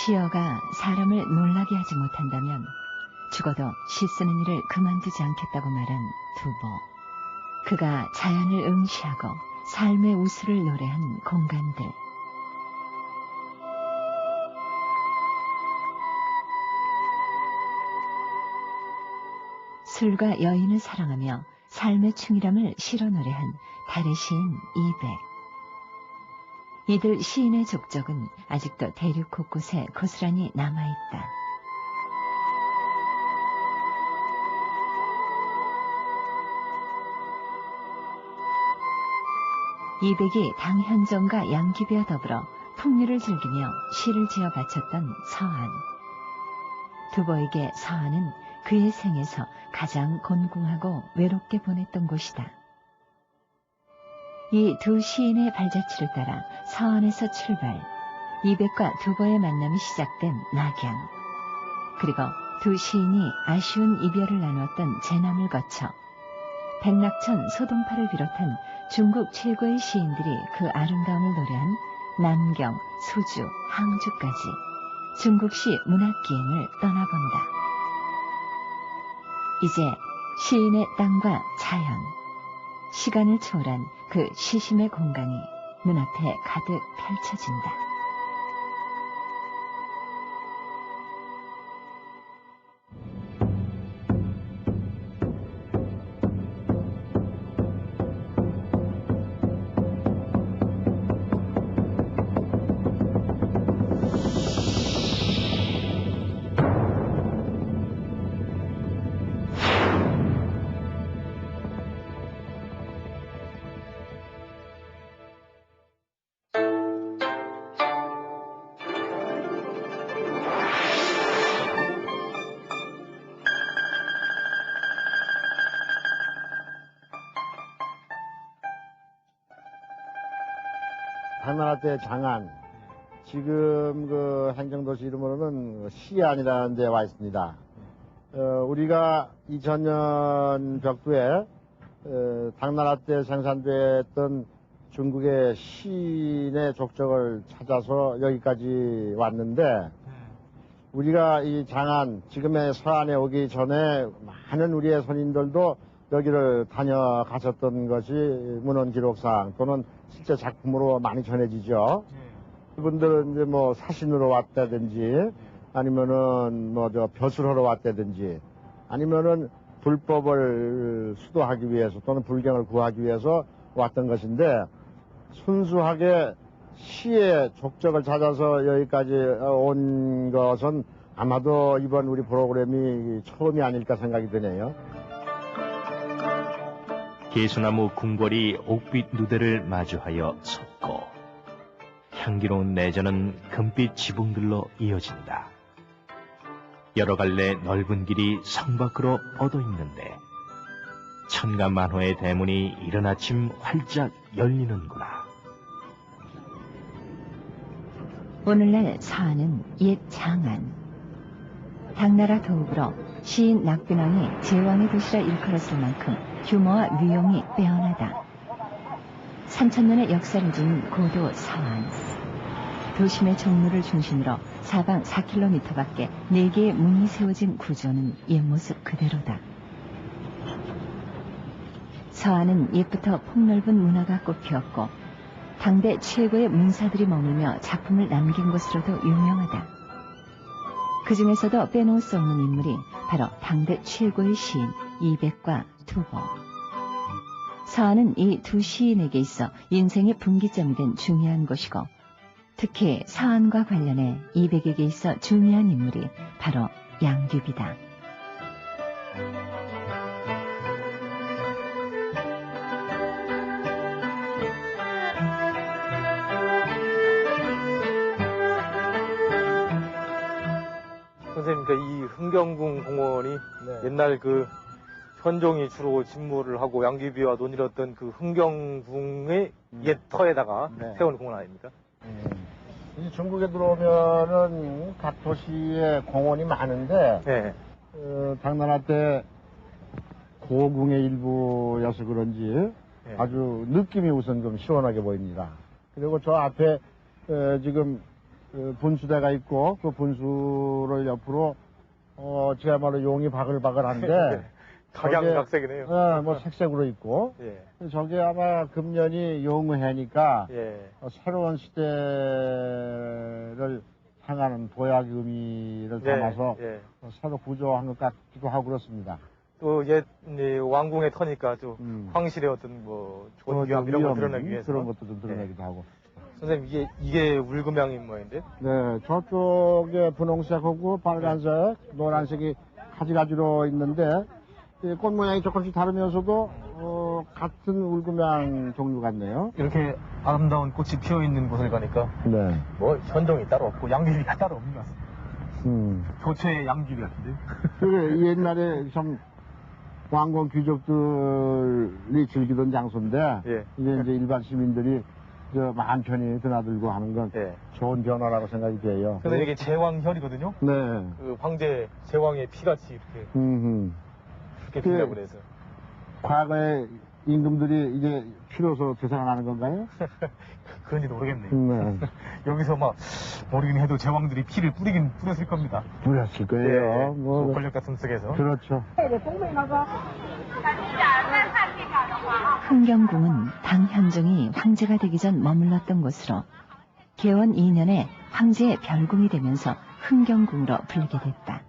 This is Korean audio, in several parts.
시어가 사람을 놀라게 하지 못한다면 죽어도 시 쓰는 일을 그만두지 않겠다고 말한 두보. 그가 자연을 응시하고 삶의 우수를 노래한 공간들. 술과 여인을 사랑하며 삶의 충이람을 실어 노래한 달의 시인 이백. 이들 시인의 족적은 아직도 대륙 곳곳에 고스란히 남아있다. 이백이 당현종과 양귀비와 더불어 풍류를 즐기며 시를 지어 바쳤던 서안. 두보에게 서안은 그의 생에서 가장 곤궁하고 외롭게 보냈던 곳이다. 이 두 시인의 발자취를 따라 서안에서 출발, 이백과 두보의 만남이 시작된 낙양. 그리고 두 시인이 아쉬운 이별을 나누었던 제남을 거쳐 백낙천, 소동파를 비롯한 중국 최고의 시인들이 그 아름다움을 노래한 남경, 수주, 항주까지 중국시 문학기행을 떠나본다. 이제 시인의 땅과 자연, 시간을 초월한 그 시심의 공간이 눈앞에 가득 펼쳐진다. 당나라 때 장안, 지금 그 행정도시 이름으로는 시안이라는 데 와 있습니다. 우리가 2000년 벽두에 당나라 때 생산됐던 중국의 시인의 족적을 찾아서 여기까지 왔는데, 우리가 이 장안, 지금의 서안에 오기 전에 많은 우리의 선인들도 여기를 다녀가셨던 것이 문헌기록상 또는 실제 작품으로 많이 전해지죠. 이분들은 이제 뭐 사신으로 왔다든지 아니면은 뭐 저 벼슬하러 왔다든지 아니면은 불법을 수도하기 위해서 또는 불경을 구하기 위해서 왔던 것인데, 순수하게 시의 족적을 찾아서 여기까지 온 것은 아마도 이번 우리 프로그램이 처음이 아닐까 생각이 드네요. 개수나무 궁궐이 옥빛 누대를 마주하여 섰고 향기로운 내전은 금빛 지붕들로 이어진다. 여러 갈래 넓은 길이 성 밖으로 뻗어 있는데 천가만호의 대문이 이른 아침 활짝 열리는구나. 오늘날 서안은 옛 장안. 당나라 도읍으로 시인 낙빈왕이 제왕의 도시라 일컬었을 만큼 규모와 위용이 빼어나다. 3000년의 역사를 지닌 고도 서안. 도심의 종로를 중심으로 사방 4km밖에 4개의 문이 세워진 구조는 옛 모습 그대로다. 서안은 옛부터 폭넓은 문화가 꽃피었고 당대 최고의 문사들이 머물며 작품을 남긴 곳으로도 유명하다. 그 중에서도 빼놓을 수 없는 인물이 바로 당대 최고의 시인 이백과 두보. 서안은 이 두 시인에게 있어 인생의 분기점이 된 중요한 곳이고, 특히 서안과 관련해 이백에게 있어 중요한 인물이 바로 양귀비다. 선생님, 이 흥경궁 공원이 옛날 그 현종이 주로 집무를 하고 양귀비와 논의했던 그 흥경궁의 옛 터에다가 세운 공원 아닙니까? 이 중국에 들어오면은 각 도시에 공원이 많은데, 당나라 때 고궁의 일부여서 그런지 아주 느낌이 우선 좀 시원하게 보입니다. 그리고 저 앞에 지금 그 분수대가 있고 그 분수를 옆으로 제야말로 용이 바글바글한데 각양각색이네요. 뭐 색색으로 있고 예. 저게 아마 금년이 용해니까 예. 새로운 시대를 향하는 보약 의미를 담아서 예. 새로 구조한 것 같기도 하고 그렇습니다. 또 옛 왕궁에 터니까 또 황실의 어떤 뭐 존귀함 이런 걸 드러내기 위해서 그런 것도 좀 드러내기도 하고. 선생님 이게 울금향인 모양인데? 네, 저쪽에 분홍색하고 빨간색, 노란색이 가지가지로 있는데 이 꽃 모양이 조금씩 다르면서도 같은 울금향 종류 같네요. 이렇게 아름다운 꽃이 피어 있는 곳을 가니까 네. 뭐 현종이 따로 없고 양귀비가 따로 없는 것 같습니다. 교체의 양귀비 같은데? 그게 옛날에 참 왕공 귀족들이 즐기던 장소인데 예. 이제 일반 시민들이 저 많편히 드나들고 하는 건 예. 좋은 변화라고 생각이 돼요. 근데 이게 제왕혈이거든요? 네. 그 황제 제왕의 피같이 이렇게 그렇게 핀다고 그래서. 과거에 임금들이 이제 피로서 되살아나는 건가요? 그런지도 모르겠네요. 네. 여기서 막 모르긴 해도 제왕들이 피를 뿌렸을 겁니다. 뿌렸을 거예요. 뭐 권력 같은 속에서. 그렇죠. 흥경궁은 당 현종이 황제가 되기 전 머물렀던 곳으로 개원 2년에 황제의 별궁이 되면서 흥경궁으로 불리게 됐다.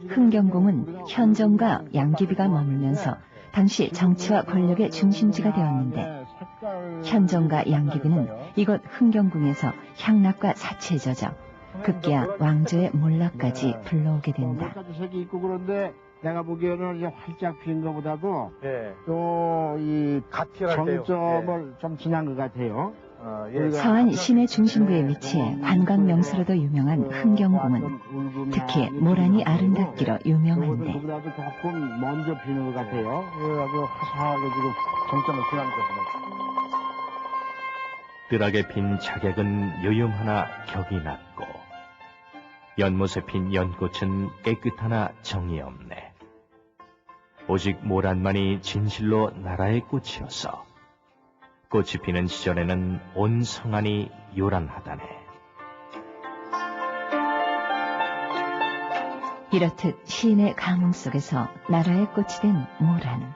흥경궁은 현종과 양귀비가 머물면서 당시 정치와 권력의 중심지가 되었는데 현종과 양귀비는 이곳 흥경궁에서 향락과 사치에 젖어 급기야 왕조의 몰락까지 불러오게 된다. 색이 있고 그런데 내가 보기에는 이제 활짝 핀 것보다도 예. 또이 갓피할 때요. 정점을 좀 지난 것 같아요. 예. 서안 시내 중심부에 위치해 관광 명소로도 유명한 흥경궁은 특히 모란이 아름답기로 유명한데 그보다도 조금 먼저 피는 것 같아요. 아주 화사하게 지금 정점을 지난 것 같아요. 뜰하게 핀 자객은 요염하나 격이 낮고 연못에 핀 연꽃은 깨끗하나 정이 없네. 오직 모란만이 진실로 나라의 꽃이어서 꽃이 피는 시절에는 온 성안이 요란하다네. 이렇듯 시인의 감흥 속에서 나라의 꽃이 된 모란.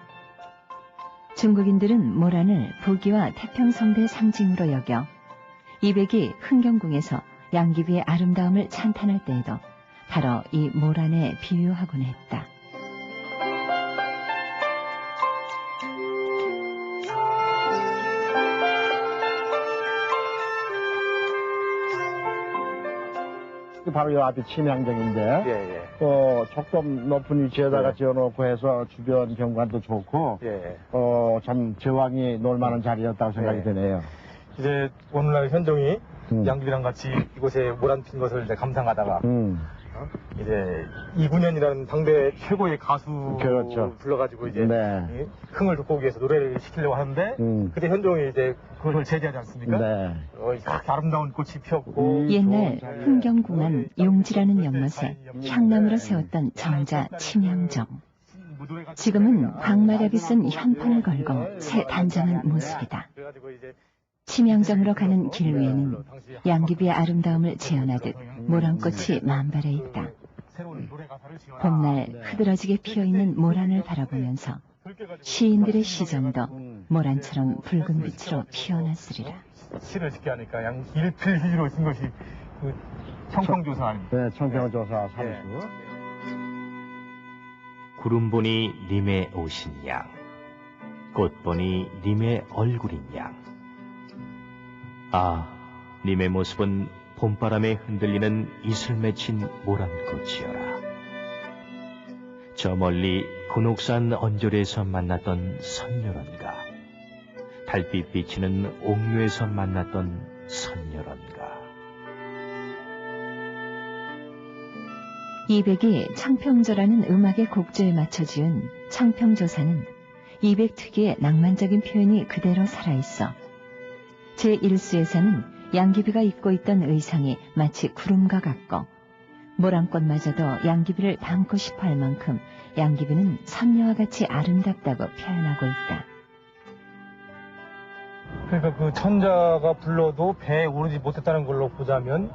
중국인들은 모란을 부귀와 태평성대의 상징으로 여겨 이백이 흥경궁에서 양귀비의 아름다움을 찬탄할 때에도 바로 이 모란에 비유하곤 했다. 바로 이 앞이 침향정인데 예. 또 조금 높은 위치에다가 예. 지어놓고 해서 주변 경관도 좋고 예. 참 제왕이 놀만한 자리였다고 생각이 예. 드네요. 이제 오늘날 현종이 양귀비랑 같이 이곳에 모란 핀 것을 이제 감상하다가 이제 이군현이라는 당대 최고의 가수 그렇죠. 불러가지고 이제 네. 이 흥을 돋구기 위해서 노래를 시키려고 하는데 그때 현종이 이제 그걸 제지하지 않습니까? 네. 이렇게 아름다운 꽃이 피었고 옛날 흥경궁은 용지라는 연못에 향나무로 세웠던 정자 침향정. 지금은 광마력이 쓴 현판을 걸고 새 단장한 모습이다. 침향정으로 가는 길 위에는 양귀비의 아름다움을 재현하듯 모란꽃이 만발해 있다. 봄날 흐드러지게 피어있는 모란을 바라보면서 시인들의 시정도 모란처럼 붉은 빛으로 피어났으리라. 시를 짓게 하니까 일필휘지로 쓴 것이 그 청평조사 아닙니까? 네, 청평조사 삼수. 구름 보니 님의 옷인 양, 꽃 보니 님의 얼굴인 양. 아, 님의 모습은 봄바람에 흔들리는 이슬 맺힌 모란꽃이여라. 저 멀리 군옥산 언저리에서 만났던 선녀런가, 달빛 비치는 옥류에서 만났던 선녀런가. 이백이 청평조라는 음악의 곡조에 맞춰 지은 청평조사는 이백 특유의 낭만적인 표현이 그대로 살아있어 제1수에서는 양귀비가 입고 있던 의상이 마치 구름과 같고 모란꽃마저도 양귀비를 담고 싶어 할 만큼 양귀비는 선녀와 같이 아름답다고 표현하고 있다. 그러니까 그 천자가 불러도 배에 오르지 못했다는 걸로 보자면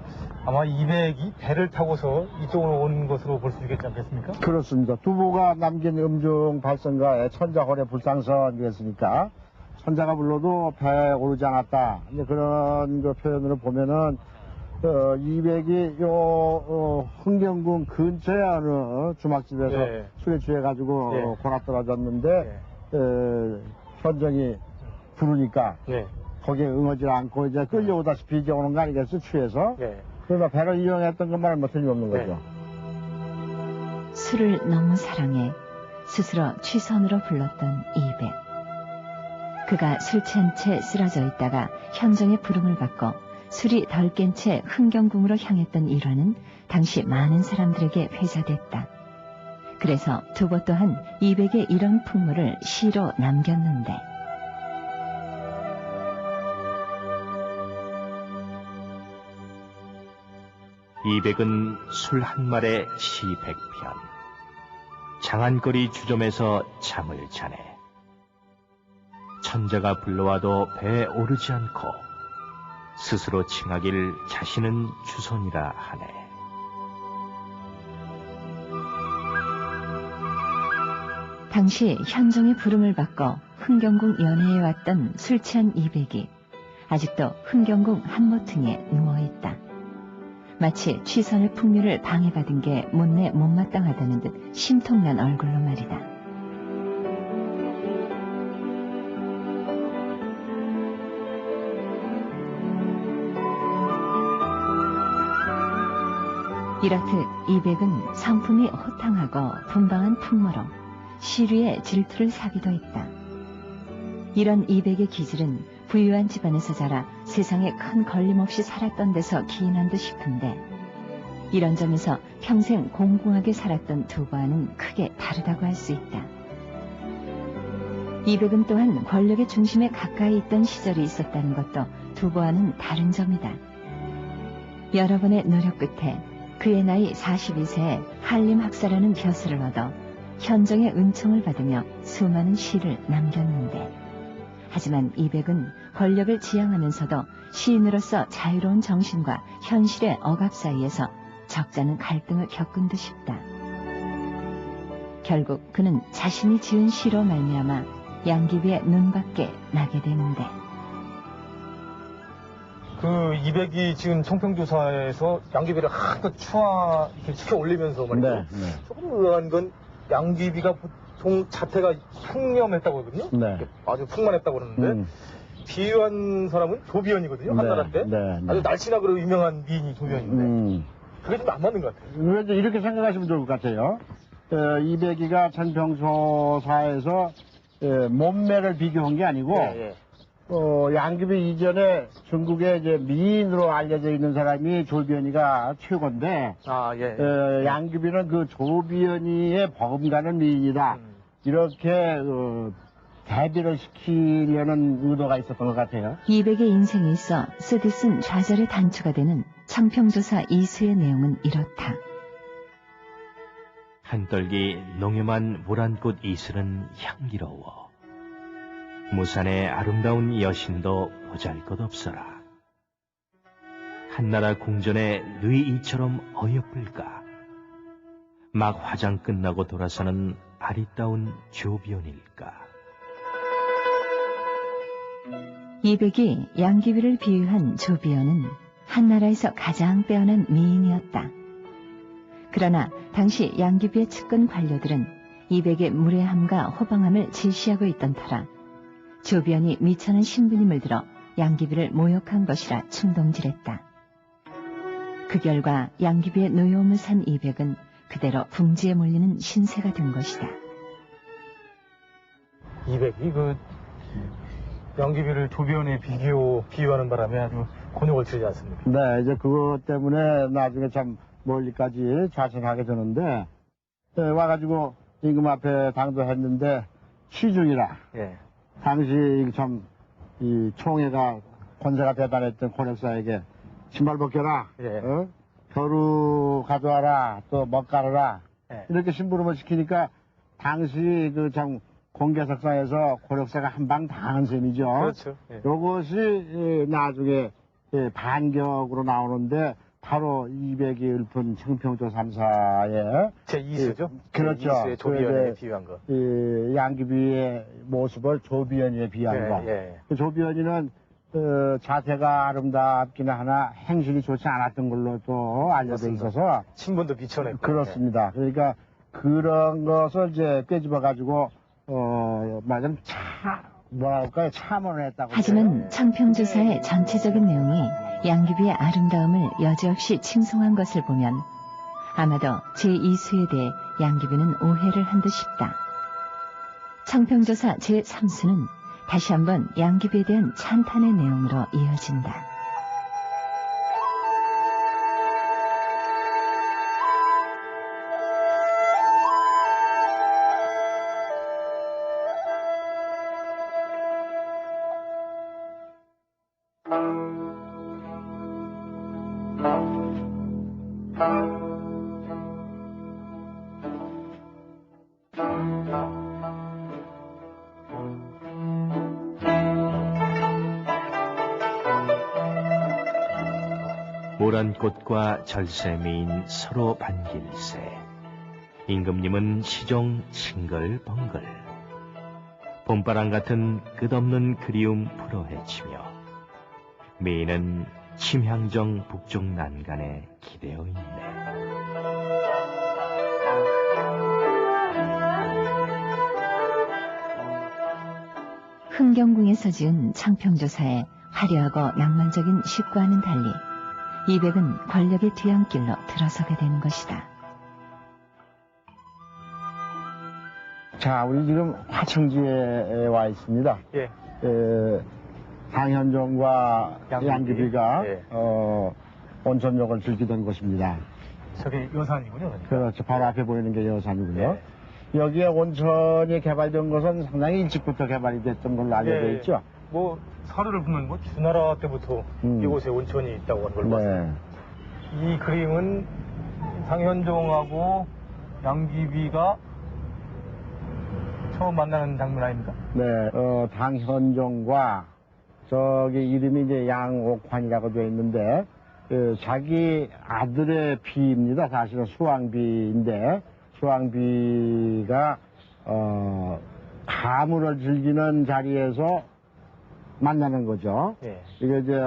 아마 200이 배를 타고서 이쪽으로 온 것으로 볼 수 있겠지 않겠습니까? 그렇습니다. 두보가 남긴 음중 발성가에 천자홀의 불상선이었으니까 천자가 불러도 배에 오르지 않았다. 이제 그런 그 표현으로 보면은 200이 흥경궁 근처에 어느 주막집에서 네. 술에 취해가지고 네. 골아 떨어졌는데 현정이 부르니까 네. 거기에 응하지 않고 이제 끌려오다시피 이제 오는 거 아니겠어, 취해서? 네. 그러다 배를 이용했던 것만을 뭐 틀림없는 네. 거죠. 술을 너무 사랑해 스스로 취선으로 불렀던 이백. 그가 술 취한 채 쓰러져 있다가 현정의 부름을 받고 술이 덜 깬 채 흥경궁으로 향했던 일화는 당시 많은 사람들에게 회자됐다. 그래서 두보 또한 이백의 이런 풍물을 시로 남겼는데 이백은 술 한 말에 시 100편. 장안거리 주점에서 잠을 자네. 천자가 불러와도 배에 오르지 않고 스스로 칭하길 자신은 주선이라 하네. 당시 현종의 부름을 받고 흥경궁 연회에 왔던 술 취한 이백이 아직도 흥경궁 한모퉁이에 누워있다. 마치 취선의 풍류를 방해받은 게 못내 못마땅하다는 듯 심통난 얼굴로 말이다. 이렇듯 이백은 성품이 호탕하고 분방한 풍모로 시류의 질투를 사기도 했다. 이런 이백의 기질은 부유한 집안에서 자라 세상에 큰 걸림없이 살았던 데서 기인한 듯 싶은데 이런 점에서 평생 공공하게 살았던 두보와는 크게 다르다고 할 수 있다. 이백은 또한 권력의 중심에 가까이 있던 시절이 있었다는 것도 두보와는 다른 점이다. 여러 번의 노력 끝에 그의 나이 42세에 한림학사라는 벼슬을 얻어 현정의 은총을 받으며 수많은 시를 남겼는데 하지만 이백은 권력을 지향하면서도 시인으로서 자유로운 정신과 현실의 억압 사이에서 적잖은 갈등을 겪은 듯 싶다. 결국 그는 자신이 지은 시로 말미암아 양귀비의 눈밖에 나게 되는데 그 200이 지금 청평조사에서 양귀비를 한껏 이렇게 치켜 올리면서 말이죠. 네. 조금 의아한 건 양귀비가 보통 자태가 풍렴했다고 하거든요. 네. 아주 풍만했다고 그러는데 비유한 사람은 조비언이거든요. 한나라 때. 아주 날씬하고 유명한 미인이 조비언인데 그게 좀 안 맞는 것 같아요. 왜 이렇게 생각하시면 좋을 것 같아요. 이백이가 천평조사에서 몸매를 비교한 게 아니고 양귀비 이전에 중국의 이제 미인으로 알려져 있는 사람이 조비언이가 최고인데 양귀비는 그 조비언이의 버금가는 미인이다. 이렇게 대비를 시키려는 의도가 있었던 것 같아요. 이백의 인생에 있어 쓰디 쓴 좌절의 단초가 되는 청평조사 이수의 내용은 이렇다. 한떨기 농염한 모란꽃 이슬은 향기로워. 무산의 아름다운 여신도 보잘것없어라. 한나라 궁전의 누이이처럼 어여쁠까. 막 화장 끝나고 돌아서는 아리따운 조비언일까. 이백이 양귀비를 비유한 조비언은 한나라에서 가장 빼어난 미인이었다. 그러나 당시 양귀비의 측근 관료들은 이백의 무례함과 호방함을 질시하고 있던 터라 조비언이 미천한 신부님을 들어 양귀비를 모욕한 것이라 충동질했다. 그 결과 양귀비의 노여움을 산 이백은 그대로 궁지에 몰리는 신세가 된 것이다. 200이 그 양귀비를 조비언에 비유하는 바람에 아주 곤욕을 치르지 않습니까? 네, 이제 그것 때문에 나중에 참 멀리까지 자생하게 되는데 와가지고 임금 앞에 당도했는데 시중이라 당시 참 이 총회가 권세가 대단했던 고력사에게 신발 벗겨라, 겨루 가져와라, 또 먹가르라 이렇게 심부름을 시키니까 당시 그 참 공개석상에서 고력사가 한 방 당한 셈이죠. 그렇죠. 예. 요것이 나중에 반격으로 나오는데 바로 200이 읊은 청평조 3사의 제 2수죠? 그렇죠. 제 2수의 조비연에 그 비유한 거. 양귀비의 모습을 조비연이에 비한 거. 예. 그 조비연이는 자세가 아름답기는 하나 행실이 좋지 않았던 걸로 또 알려져 맞습니다. 있어서 친분도 비춰냈고. 그렇습니다. 그러니까 그런 것을 이제 꿰집어 가지고 말하자면 뭐랄까요 참언을 했다고. 하지만 청평조사의 전체적인 내용이 양귀비의 아름다움을 여지없이 칭송한 것을 보면 아마도 제2수에 대해 양귀비는 오해를 한 듯 싶다. 청평조사 제3수는 다시 한번 양귀비에 대한 찬탄의 내용으로 이어진다. 모란 꽃과 절세미인 서로 반길새. 임금님은 시종 싱글벙글. 봄바람 같은 끝없는 그리움 풀어헤치며 미인은 침향정 북쪽 난간에 기대어 있네. 흥경궁에서 지은 청평조사의 화려하고 낭만적인 식과는 달리 이백은 권력의 뒤안길로 들어서게 되는 것이다. 자, 우리 지금 화청지에 와 있습니다. 예. 당현종과 양귀비가 예. 온천욕을 즐기던 곳입니다. 저게 여산이군요. 그러니까. 그렇죠. 바로 앞에 보이는 게 여산이고요. 예. 여기에 온천이 개발된 것은 상당히 일찍부터 개발이 됐던 걸로 알려져 예. 있죠. 뭐 사료를 보면 뭐 주나라 때부터 이곳에 온천이 있다고 하는 걸 봤습니다. 네. 이 그림은 당현종하고 양귀비가 처음 만나는 장면 아닙니까? 네, 당현종과 저기 이름이 이제 양옥환이라고 되어 있는데 자기 아들의 비입니다. 사실은 수왕비인데 수왕비가 가물을 즐기는 자리에서 만나는 거죠. 예. 이게 이제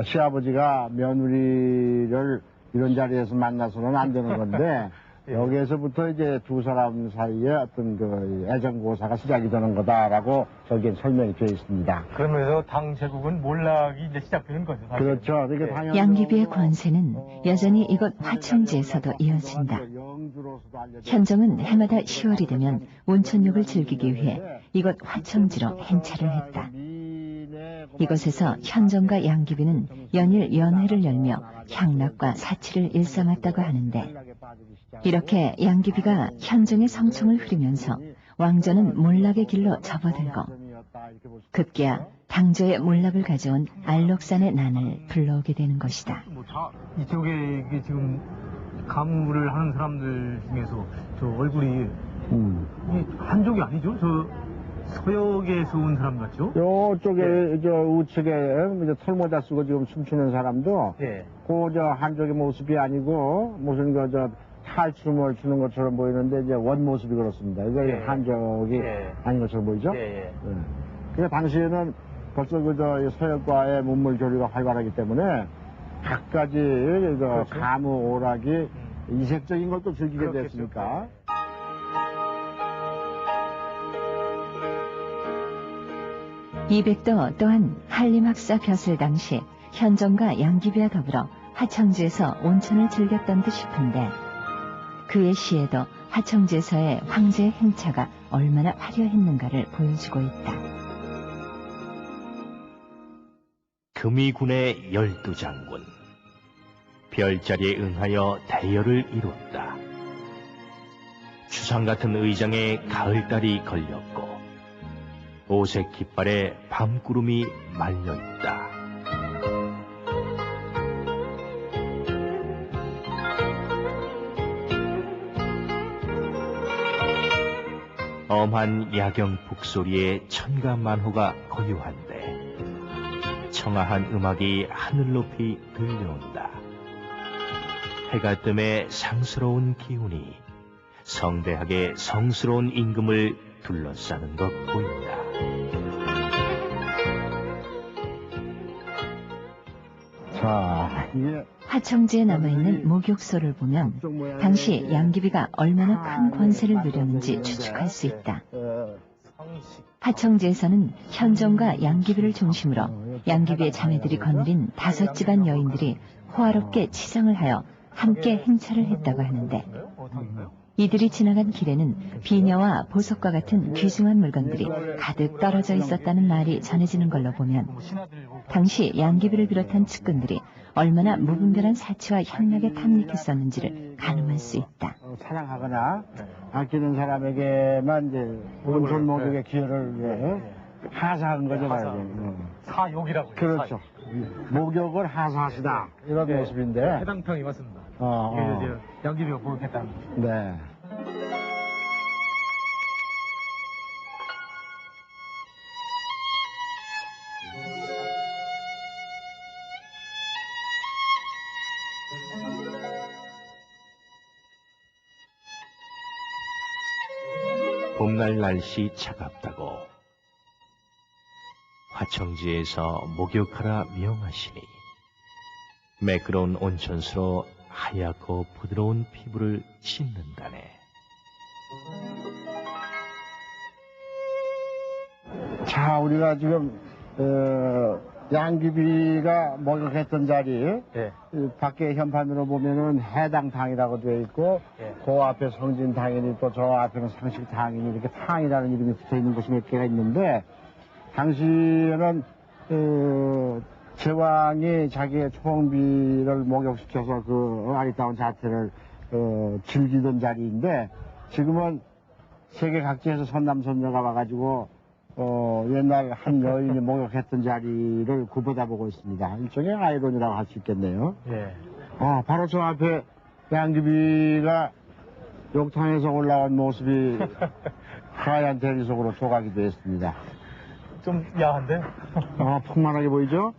시아버지가 며느리를 이런 자리에서 만나서는 안 되는 건데 예. 여기에서부터 이제 두 사람 사이에 어떤 그 애정고사가 시작이 되는 거다라고 저기에 설명이 되어 있습니다. 그러면서 당 제국은 몰락이 이제 시작되는 거죠. 사실. 그렇죠. 이게 예. 당연히 양귀비의 권세는 여전히 이곳 화청지에서도 이어진다. 현종은 해마다 10월이 되면 온천욕을 즐기기 위해 이곳 화청지로 행차를 했다. 이곳에서 현종과 양귀비는 연일 연회를 열며 향락과 사치를 일삼았다고 하는데 이렇게 양귀비가 현종의 성총을 흐리면서 왕조는 몰락의 길로 접어들고 급기야 당조의 몰락을 가져온 알록산의 난을 불러오게 되는 것이다. 뭐 다 이쪽에 이게 지금 가무를 하는 사람들 중에서 저 얼굴이 이 한족이 아니죠? 저 서역에서 온 사람 같죠? 요쪽에 저 우측에 이제 털모자 쓰고 지금 춤추는 사람도 예. 그 저 한족의 모습이 아니고 무슨 그 저 탈춤을 추는 것처럼 보이는데 이제 원 모습이 그렇습니다. 이게 예. 한족이 예. 아닌 것처럼 보이죠? 예. 그러니까 당시에는 벌써 그 저 서역과의 문물 교류가 활발하기 때문에 각가지 그 그렇죠. 가무 오락이 이색적인 것도 즐기게 그렇겠죠. 됐으니까. 이백도 또한 한림학사 벼슬 당시 현종과 양귀비와 더불어 화청지에서 온천을 즐겼던 듯 싶은데 그의 시에도 화청지에서의 황제의 행차가 얼마나 화려했는가를 보여주고 있다. 금이군의 12장군. 별자리에 응하여 대열을 이뤘다. 추상 같은 의장에 가을달이 걸렸고 오색 깃발에 밤구름이 말려있다. 엄한 야경 북소리에 천가만호가 고요한데 청아한 음악이 하늘 높이 들려온다. 해가 뜸에 상스러운 기운이 성대하게 성스러운 임금을 둘러싸는 것 보인다. 자, 이게 화청지에 남아있는 목욕소를 보면 당시 양귀비가 얼마나 큰 권세를 누렸는지 추측할 수 있다. 상식. 화청지에서는 현종과 양귀비를 중심으로 양귀비의 자매들이 거느린 5집안 여인들이 호화롭게 치장을 하여 함께 행차를 했다고 하는데 이들이 지나간 길에는 비녀와 보석과 같은 귀중한 물건들이 가득 떨어져 있었다는 말이 전해지는 걸로 보면 당시 양귀비를 비롯한 측근들이 얼마나 무분별한 사치와 향락에 탐닉했었는지를 가늠할 수 있다. 사랑하거나 아끼는 사람에게만 이제 온천 목욕의 기회를 하사한 거죠, 말이죠. 사욕이라고. 그렇죠. 목욕을 하사하시다 이런 모습인데. 해당평이 맞습니다. 어. 이게 이제 양귀비가 목욕했다는. 네. 봄날 날씨 차갑다고 화청지에서 목욕하라 명하시니 매끄러운 온천수로 하얗고 부드러운 피부를 씻는다네. 자, 우리가 지금 양귀비가 목욕했던 자리 예. 이 밖에 현판으로 보면은 해당당이라고 되어 있고 예. 그 앞에 성진당이니 또 저 앞에는 상식당이니 이렇게 당이라는 이름이 붙어 있는 곳이 몇 개가 있는데 당시에는 제왕이 자기의 총비를 목욕시켜서 그 아리따운 자태를 즐기던 자리인데 지금은 세계 각지에서 선남선녀가 와가지고 옛날 한 여인이 목욕했던 자리를 굽어다보고 있습니다. 일종의 아이러니라고 할 수 있겠네요. 예. 바로 저 앞에 양귀비가 욕탕에서 올라온 모습이 하얀 대리 속으로 조각이 되었습니다. 좀 야한데? 풍만하게 보이죠?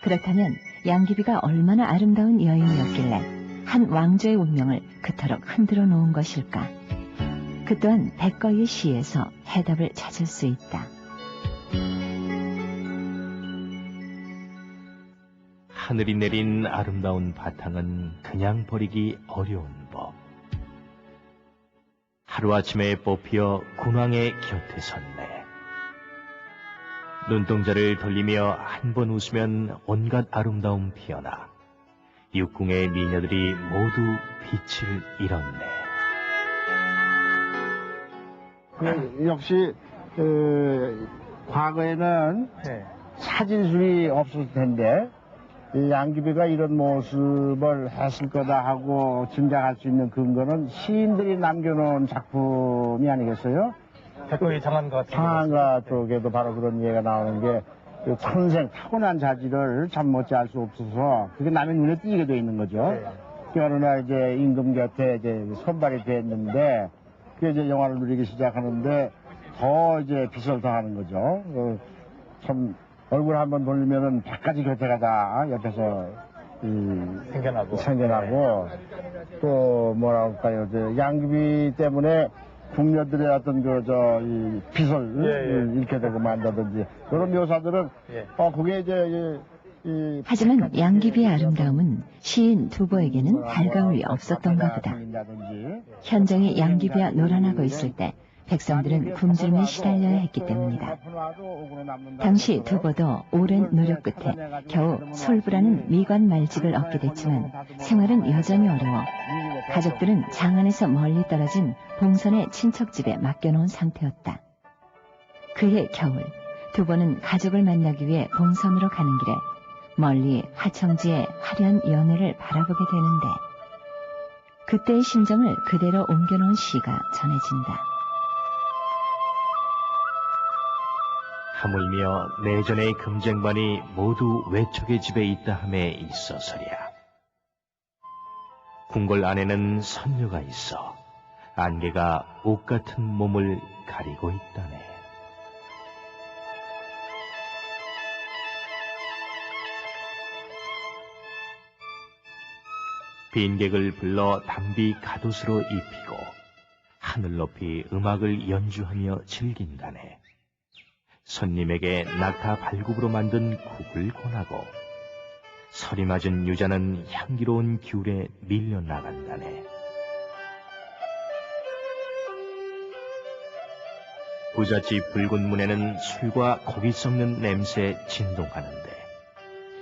그렇다면 양귀비가 얼마나 아름다운 여인이었길래 한 왕조의 운명을 그토록 흔들어 놓은 것일까? 그 또한 백거의 시에서 해답을 찾을 수 있다. 하늘이 내린 아름다운 바탕은 그냥 버리기 어려운 법. 하루아침에 뽑히어 군왕의 곁에 섰네. 눈동자를 돌리며 한 번 웃으면 온갖 아름다움 피어나 육궁의 미녀들이 모두 빛을 잃었네. 역시 과거에는 예. 사진술이 없었을 텐데 이 양귀비가 이런 모습을 했을 거다 하고 짐작할 수 있는 근거는 시인들이 남겨놓은 작품이 아니겠어요? 백거의 장안가. 장안가 쪽에도 바로 그런 얘기가 나오는 게 그 천생 타고난 자질을 참 못지할 수 없어서 그게 남의 눈에 띄게 돼 있는 거죠. 네. 그 어느 날 이제 임금 곁에 이제 선발이 됐는데 그게 이제 영화를 누리기 시작하는데 더 이제 빛을 더하는 거죠. 참 얼굴 한번 돌리면은 100가지 교태가 다 옆에서 생겨나고 또 뭐라 할까요? 이제 양귀비 때문에 궁녀들의 어떤 이 빛을 잃게 되고 만다든지 그런 묘사들은 그게 이제 하지만 양귀비의 아름다움은 시인 두보에게는 달가울 리 없었던가 보다. 현정이 양귀비와 놀아나고 있을 때 백성들은 굶주림에 시달려야 했기 때문이다. 당시 두보도 오랜 노력 끝에 겨우 솔부라는 미관 말직을 얻게 됐지만 생활은 여전히 어려워 가족들은 장안에서 멀리 떨어진 봉선의 친척집에 맡겨놓은 상태였다. 그해 겨울 두보는 가족을 만나기 위해 봉선으로 가는 길에 멀리 화청지의 화려한 연회를 바라보게 되는데 그때의 심정을 그대로 옮겨놓은 시가 전해진다. 하물며 내전의 금쟁반이 모두 외척의 집에 있다 함에 있어서랴. 궁궐 안에는 선녀가 있어 안개가 옷 같은 몸을 가리고 있다네. 빈객을 불러 담비 갓옷으로 입히고 하늘 높이 음악을 연주하며 즐긴다네. 손님에게 낙타 발굽으로 만든 굽을 권하고 서리 맞은 유자는 향기로운 귤에 밀려나간다네. 부잣집 붉은 문에는 술과 고기 썩는 냄새 진동하는데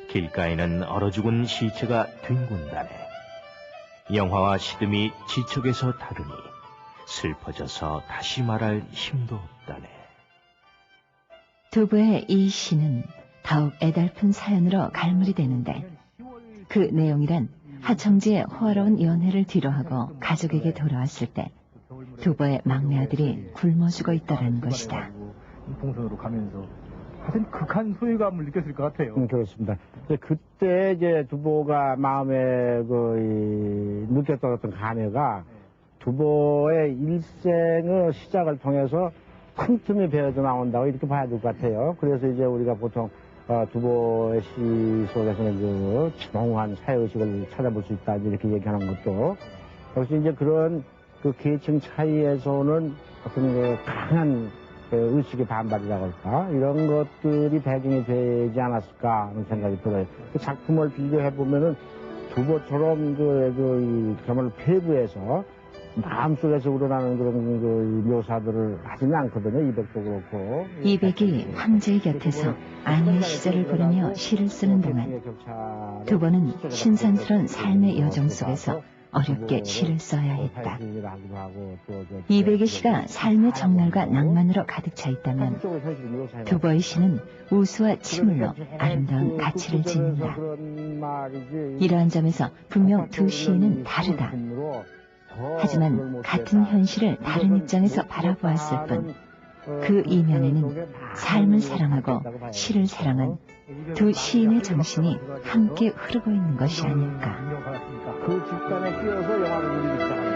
길가에는 얼어 죽은 시체가 뒹군다네. 영화와 시듬이 지척에서 다르니 슬퍼져서 다시 말할 힘도 없다네. 두부의 이 시는 더욱 애달픈 사연으로 갈무리 되는데 그 내용이란 하청지의 호화로운 연애를 뒤로하고 가족에게 돌아왔을 때 두부의 막내 아들이 굶어 죽어 있다라는 것이다. 봉선으로 가면서 하여튼 극한 소외감을 느꼈을 것 같아요. 그렇습니다. 그때 이제 두보가 마음에 느꼈던 어떤 감회가 두보의 일생의 시작을 통해서 틈틈이 배어져 나온다고 이렇게 봐야 될 것 같아요. 그래서 이제 우리가 보통 두보의 시 속에서는 그 진홍한 사회의식을 찾아볼 수 있다 이렇게 얘기하는 것도 역시 이제 그런 그 계층 차이에서는 어떤 그 강한 의식의 반발이라고 할까 이런 것들이 배경이 되지 않았을까 하는 생각이 들어요. 그 작품을 비교해 보면은 두보처럼 그야말로 폐부에서 마음속에서 우러나는 그런 그 묘사들을 하지는 않거든요. 이백도 그렇고. 이백이 황제의 곁에서 아내의 시절을 부르며 시를 쓰는 동안 두보는 신선스러운 삶의 여정 속에서 어렵게 시를 써야 했다. 이백의 시가 삶의 정열과 낭만으로 가득 차 있다면 두보의 시는 우수와 침울로 아름다운 가치를 짓는다. 이러한 점에서 분명 두 시인은 다르다. 하지만 같은 현실을 다른 입장에서 바라보았을 뿐 그 이면에는 삶을 사랑하고 시를 사랑한 두 시인의 정신이 함께 흐르고 있는 것이 아닐까. 그 집단에 끼어서 영화를 그리기 시작합니다.